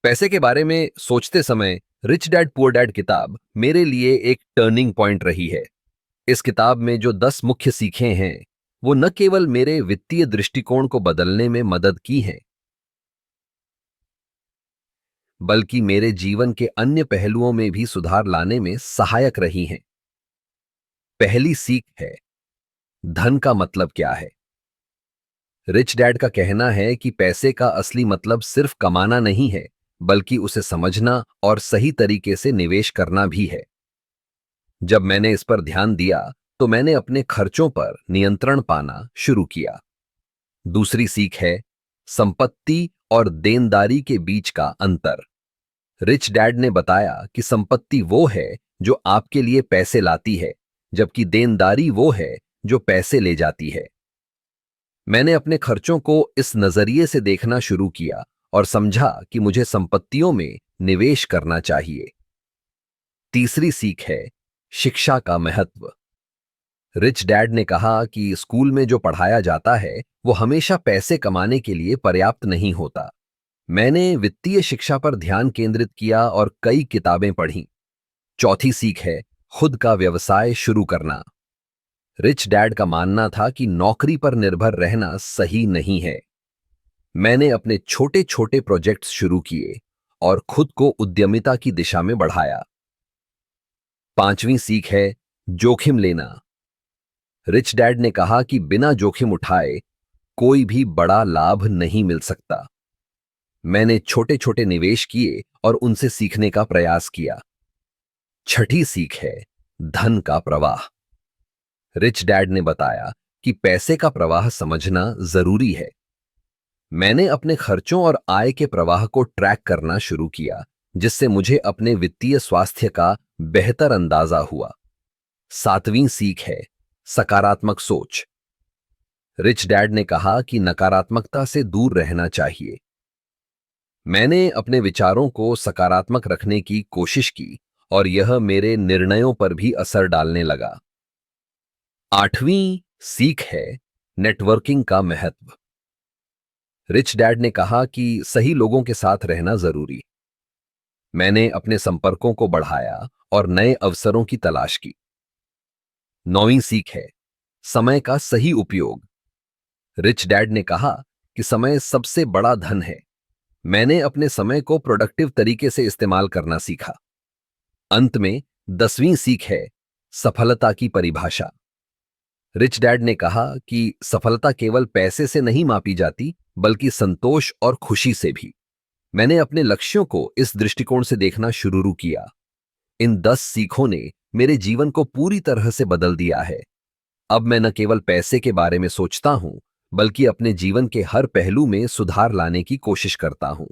पैसे के बारे में सोचते समय रिच डैड पुअर डैड किताब मेरे लिए एक टर्निंग पॉइंट रही है। इस किताब में जो 10 मुख्य सीखें हैं, वो न केवल मेरे वित्तीय दृष्टिकोण को बदलने में मदद की हैं, बल्कि मेरे जीवन के अन्य पहलुओं में भी सुधार लाने में सहायक रही हैं। पहली सीख है, धन का मतलब क्या है। रिच डैड का कहना है कि पैसे का असली मतलब सिर्फ कमाना नहीं है, बल्कि उसे समझना और सही तरीके से निवेश करना भी है। जब मैंने इस पर ध्यान दिया, तो मैंने अपने खर्चों पर नियंत्रण पाना शुरू किया। दूसरी सीख है, संपत्ति और देनदारी के बीच का अंतर। रिच डैड ने बताया कि संपत्ति वो है जो आपके लिए पैसे लाती है, जबकि देनदारी वो है जो पैसे ले जाती है। मैंने अपने खर्चों को इस नजरिए से देखना शुरू किया और समझा कि मुझे संपत्तियों में निवेश करना चाहिए। तीसरी सीख है, शिक्षा का महत्व। रिच डैड ने कहा कि स्कूल में जो पढ़ाया जाता है वो हमेशा पैसे कमाने के लिए पर्याप्त नहीं होता। मैंने वित्तीय शिक्षा पर ध्यान केंद्रित किया और कई किताबें पढ़ीं। चौथी सीख है, खुद का व्यवसाय शुरू करना। रिच डैड का मानना था कि नौकरी पर निर्भर रहना सही नहीं है। मैंने अपने छोटे छोटे प्रोजेक्ट्स शुरू किए और खुद को उद्यमिता की दिशा में बढ़ाया। पांचवी सीख है, जोखिम लेना। रिच डैड ने कहा कि बिना जोखिम उठाए कोई भी बड़ा लाभ नहीं मिल सकता। मैंने छोटे छोटे निवेश किए और उनसे सीखने का प्रयास किया। छठी सीख है, धन का प्रवाह। रिच डैड ने बताया कि पैसे का प्रवाह समझना जरूरी है। मैंने अपने खर्चों और आय के प्रवाह को ट्रैक करना शुरू किया, जिससे मुझे अपने वित्तीय स्वास्थ्य का बेहतर अंदाजा हुआ। सातवीं सीख है, सकारात्मक सोच। रिच डैड ने कहा कि नकारात्मकता से दूर रहना चाहिए। मैंने अपने विचारों को सकारात्मक रखने की कोशिश की और यह मेरे निर्णयों पर भी असर डालने लगा। आठवीं सीख है, नेटवर्किंग का महत्व। रिच डैड ने कहा कि सही लोगों के साथ रहना जरूरी। मैंने अपने संपर्कों को बढ़ाया और नए अवसरों की तलाश की। नौवीं सीख है, समय का सही उपयोग। रिच डैड ने कहा कि समय सबसे बड़ा धन है। मैंने अपने समय को प्रोडक्टिव तरीके से इस्तेमाल करना सीखा। अंत में 10वीं सीख है, सफलता की परिभाषा। रिच डैड ने कहा कि सफलता केवल पैसे से नहीं मापी जाती, बल्कि संतोष और खुशी से भी। मैंने अपने लक्ष्यों को इस दृष्टिकोण से देखना शुरू किया। इन 10 सीखों ने मेरे जीवन को पूरी तरह से बदल दिया है। अब मैं न केवल पैसे के बारे में सोचता हूं, बल्कि अपने जीवन के हर पहलू में सुधार लाने की कोशिश करता हूं।